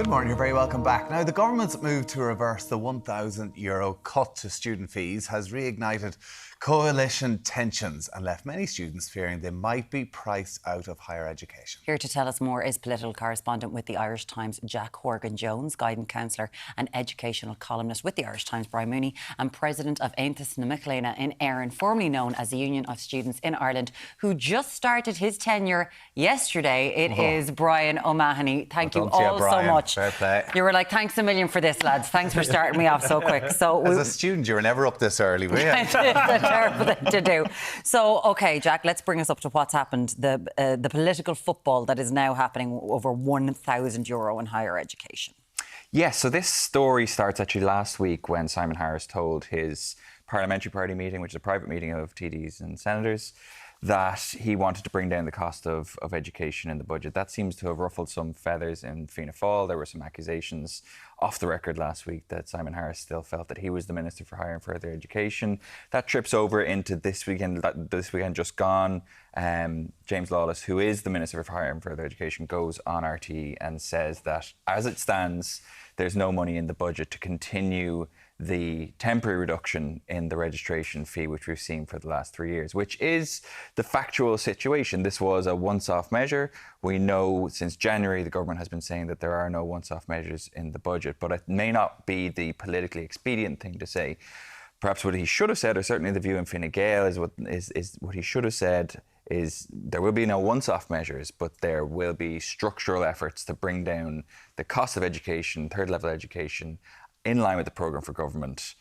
Good morning, you're very welcome back. Now, the government's move to reverse the €1,000 cut to student fees has reignited coalition tensions and left many students fearing they might be priced out of higher education. Here to tell us more is political correspondent with the Irish Times, Jack Horgan-Jones, guidance counsellor and educational columnist with the Irish Times, Brian Mooney, and president of Aontas na Micléine in Éireann, formerly known as the Union of Students in Ireland, who just started his tenure yesterday. It is Brian O'Mahony. Thank you all so much. Fair play. You were like, thanks a million for this, lads. Thanks for starting me off so quick. So, as a student, you were never up this early, were you? It's a terrible thing to do. So, OK, Jack, let's bring us up to what's happened. The political football that is now happening over €1,000 in higher education. Yes, so this story starts actually last week when Simon Harris told his parliamentary party meeting, which is a private meeting of TDs and senators, that he wanted to bring down the cost of education in the budget. That seems to have ruffled some feathers in Fianna Fáil. There were some accusations off the record last week that Simon Harris still felt that he was the Minister for Higher and Further Education. That trips over into this weekend just gone. James Lawless, who is the Minister for Higher and Further Education, goes on RTE and says that as it stands, there's no money in the budget to continue the temporary reduction in the registration fee, which we've seen for the last 3 years, which is the factual situation. This was a once-off measure. We know since January the government has been saying that there are no once-off measures in the budget, but it may not be the politically expedient thing to say. Perhaps what he should have said, or certainly the view in Fine Gael, is what he should have said is there will be no once-off measures, but there will be structural efforts to bring down the cost of education, third-level education, in line with the programme for government.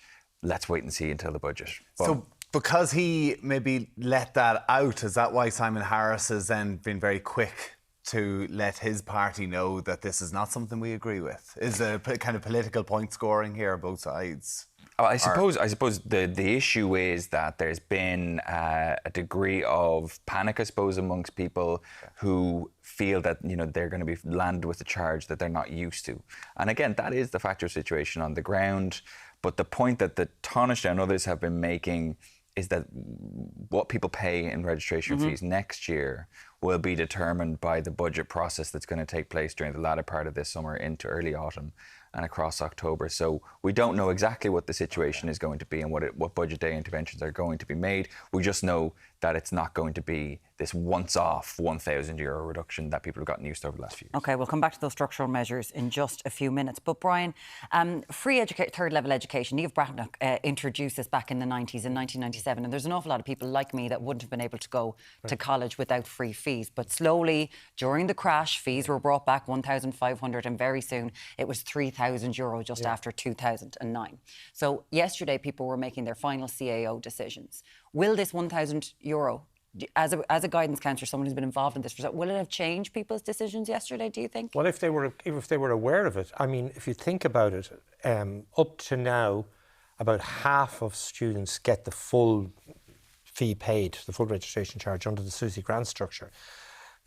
Let's wait and see until the budget. So because he maybe let that out, is that why Simon Harris has then been very quick to let his party know that this is not something we agree with? Is there a kind of political point scoring here, both sides? I suppose the issue is that there's been a degree of panic, I suppose, amongst people who feel that, you know, they're going to be landed with a charge that they're not used to. And again, that is the factual situation on the ground. But the point that the Taoiseach and others have been making is that what people pay in registration fees next year will be determined by the budget process that's going to take place during the latter part of this summer into early autumn and across October. So we don't know exactly what the situation is going to be and what budget day interventions are going to be made. We just know that it's not going to be this once-off €1,000 reduction that people have gotten used to over the last few years. OK, we'll come back to those structural measures in just a few minutes. But Brian, free third-level education, Niamh Brathnach introduced this back in the 90s, in 1997, and there's an awful lot of people like me that wouldn't have been able to go to college without free fees. But slowly, during the crash, fees were brought back 1,500, and very soon it was €3,000 just after 2009. So yesterday, people were making their final CAO decisions. Will this €1,000, as a guidance counsellor, someone who's been involved in this, will it have changed people's decisions yesterday, do you think? Well, if they were aware of it, I mean, if you think about it, up to now, about half of students get the full fee paid, the full registration charge under the SUSI grant structure.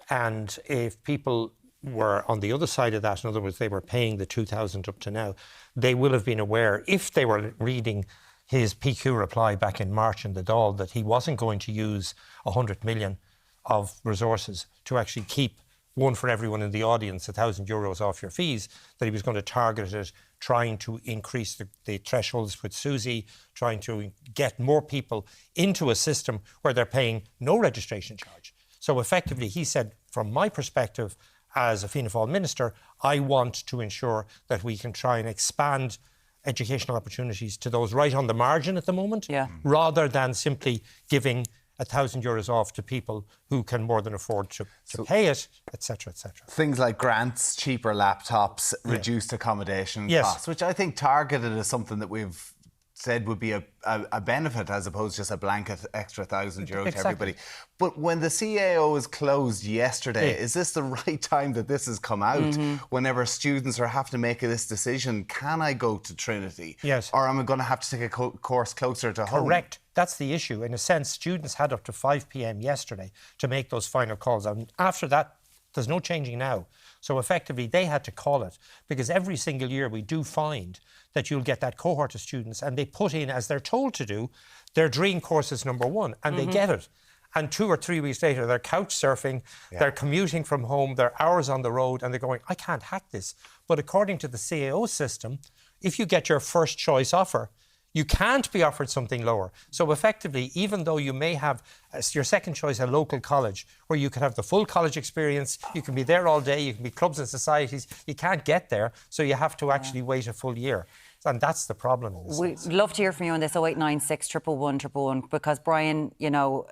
And if people were on the other side of that, in other words, they were paying the 2,000 up to now, they will have been aware, if they were reading his PQ reply back in March in the Dáil, that he wasn't going to use 100 million of resources to actually keep one for everyone in the audience, €1,000 off your fees, that he was going to target it, trying to increase the thresholds with SUSI, trying to get more people into a system where they're paying no registration charge. So effectively, he said, from my perspective as a Fianna Fáil minister, I want to ensure that we can try and expand educational opportunities to those right on the margin at the moment, rather than simply giving €1,000 off to people who can more than afford to pay it, etc., etc. Things like grants, cheaper laptops, reduced accommodation costs, which I think targeted as something that we've said would be a benefit as opposed to just a blanket extra €1,000 to everybody. But when the CAO was closed yesterday, is this the right time that this has come out? Whenever students are having to make this decision, can I go to Trinity? Yes. Or am I going to have to take a course closer to home? Correct. That's the issue. In a sense, students had up to 5 p.m. yesterday to make those final calls. And after that, there's no changing now. So effectively, they had to call it, because every single year we do find that you'll get that cohort of students and they put in, as they're told to do, their dream courses number one, and they get it. And 2 or 3 weeks later, they're couch surfing, they're commuting from home, they're hours on the road, and they're going, I can't hack this. But according to the CAO system, if you get your first choice offer, you can't be offered something lower. So effectively, even though you may have as your second choice a local college where you can have the full college experience, you can be there all day, you can be clubs and societies, you can't get there, so you have to actually wait a full year. And that's the problem. We'd love to hear from you on this 0896 111 111, because Brian, you know,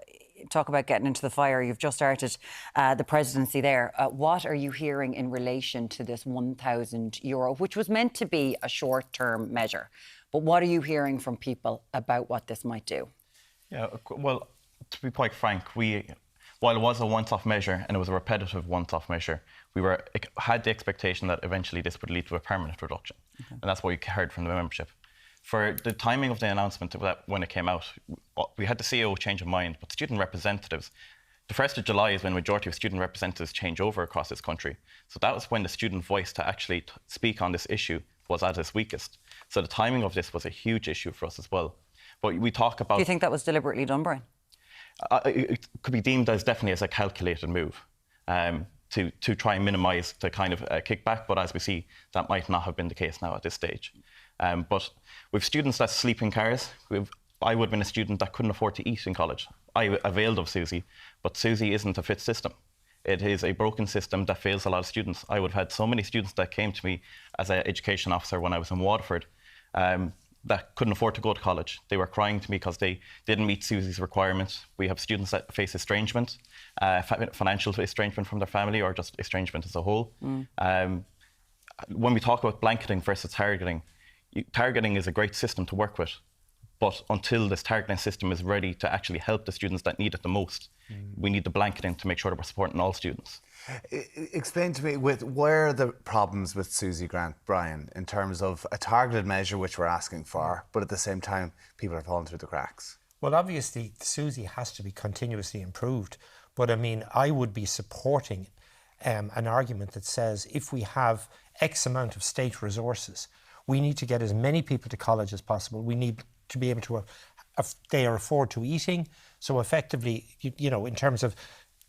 talk about getting into the fire. You've just started the presidency there. What are you hearing in relation to this €1,000, which was meant to be a short-term measure? But what are you hearing from people about what this might do? Yeah, well, to be quite frank, while it was a once-off measure and it was a repetitive once-off measure, we had the expectation that eventually this would lead to a permanent reduction. Okay. And that's what we heard from the membership. For the timing of the announcement when it came out, we had the CEO change of mind, but student representatives, the 1st of July is when majority of student representatives change over across this country. So that was when the student voice to actually speak on this issue was at its weakest. So the timing of this was a huge issue for us as well. But we talk about... Do you think that was deliberately done, Brian? It could be deemed as definitely as a calculated move to try and minimise the kind of kickback. But as we see, that might not have been the case now at this stage. But with students that sleep in cars, I would have been a student that couldn't afford to eat in college. I availed of SUSI, but SUSI isn't a fit system. It is a broken system that fails a lot of students. I would have had so many students that came to me as an education officer when I was in Waterford that couldn't afford to go to college. They were crying to me because they didn't meet SUSI's requirements. We have students that face estrangement, financial estrangement from their family, or just estrangement as a whole. When we talk about blanketing versus targeting, targeting is a great system to work with, but until this targeting system is ready to actually help the students that need it the most, we need the blanketing to make sure that we're supporting all students. Explain to me, where are the problems with SUSI grant, Brian, in terms of a targeted measure which we're asking for, but at the same time people are falling through the cracks? Well, obviously SUSI has to be continuously improved, but I mean, I would be supporting an argument that says if we have X amount of state resources, we need to get as many people to college as possible. We need to be able to they are afford to eating. So effectively, you know, in terms of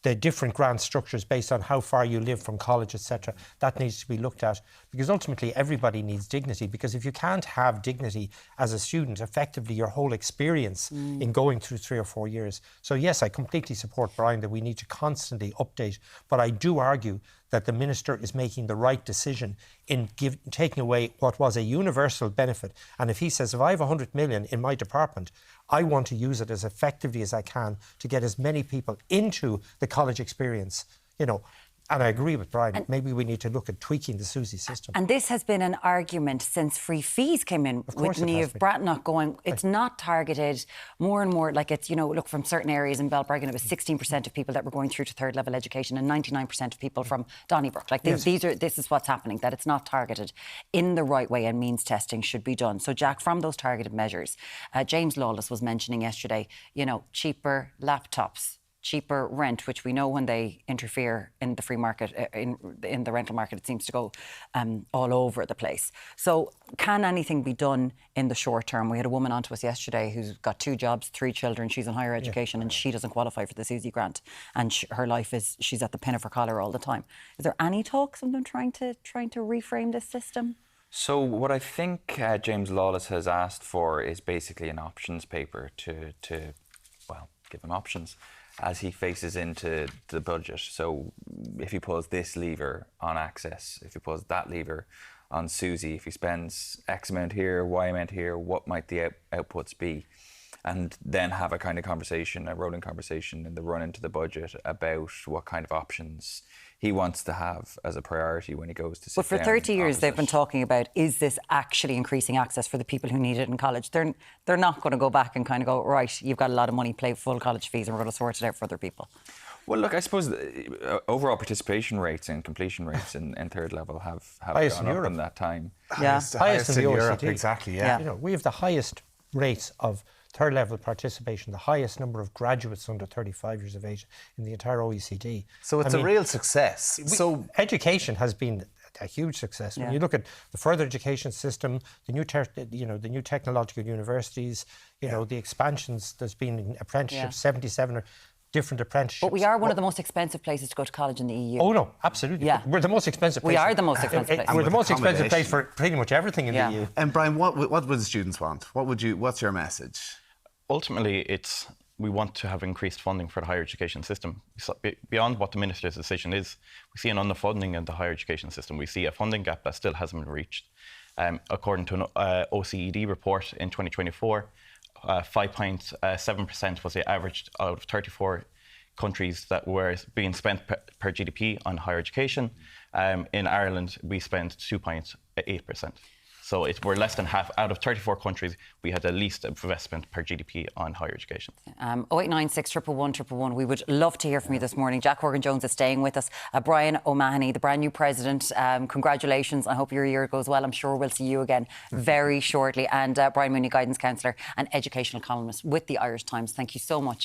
the different grant structures based on how far you live from college, etc., that needs to be looked at, because ultimately everybody needs dignity. Because if you can't have dignity as a student, effectively your whole experience in going through 3 or 4 years. So yes, I completely support Brian that we need to constantly update, but I do argue that the Minister is making the right decision in taking away what was a universal benefit. And if he says, if I have 100 million in my department, I want to use it as effectively as I can to get as many people into the college experience, you know. And I agree with Brian, maybe we need to look at tweaking the SUSI system. And this has been an argument since free fees came in, with Niamh Bratnock going, it's not targeted, more and more, like it's, you know, look, from certain areas in Belbergan, it was 16% of people that were going through to third level education and 99% of people from Donnybrook. Like this is what's happening, that it's not targeted in the right way, and means testing should be done. So Jack, from those targeted measures, James Lawless was mentioning yesterday, you know, cheaper laptops, cheaper rent, which we know when they interfere in the free market, in the rental market, it seems to go all over the place. So can anything be done in the short term? We had a woman on to us yesterday who's got 2 jobs, 3 children, she's in higher education, and she doesn't qualify for the SUSI grant, and her life is, she's at the pin of her collar all the time. Is there any talks of them trying to reframe this system? So what I think James Lawless has asked for is basically an options paper to give him options as he faces into the budget. So if he pulls this lever on access, if he pulls that lever on SUSI, if he spends X amount here, Y amount here, what might the outputs be? And then have a kind of conversation, a rolling conversation in the run into the budget about what kind of options he wants to have as a priority when he goes to sit down. But for 30 years they've been talking about, is this actually increasing access for the people who need it in college? They're not going to go back and kind of go, right, you've got a lot of money, pay full college fees, and we're going to sort it out for other people. Well, look, I suppose overall participation rates and completion rates in third level have gone up in that time. Yeah, highest in Europe, OECD. exactly. Yeah. You know, we have the highest rates of third level participation, the highest number of graduates under 35 years of age in the entire OECD. So it's a real success. So education has been a huge success. When you look at the further education system, the new technological universities, you know, the expansions, there's been apprenticeships, 77 different apprenticeships. But we are one of the most expensive places to go to college in the EU. Oh, no, absolutely. Yeah. We're the most expensive place. We are the most expensive place. We're the most expensive accommodation. place for pretty much everything in the EU. And Brian, what would the students want? What's your message? Ultimately, we want to have increased funding for the higher education system. So beyond what the Minister's decision is, we see an underfunding in the higher education system. We see a funding gap that still hasn't been reached. According to an OECD report in 2024, 5.7% was the average out of 34 countries that were being spent per GDP on higher education. In Ireland, we spent 2.8%. So we're less than half. Out of 34 countries, we had the least investment per GDP on higher education. 0896 111 111. We would love to hear from you this morning. Jack Horgan-Jones is staying with us. Brian O'Mahony, the brand new president. Congratulations. I hope your year goes well. I'm sure we'll see you again very shortly. And Brian Mooney, guidance counsellor and educational columnist with the Irish Times. Thank you so much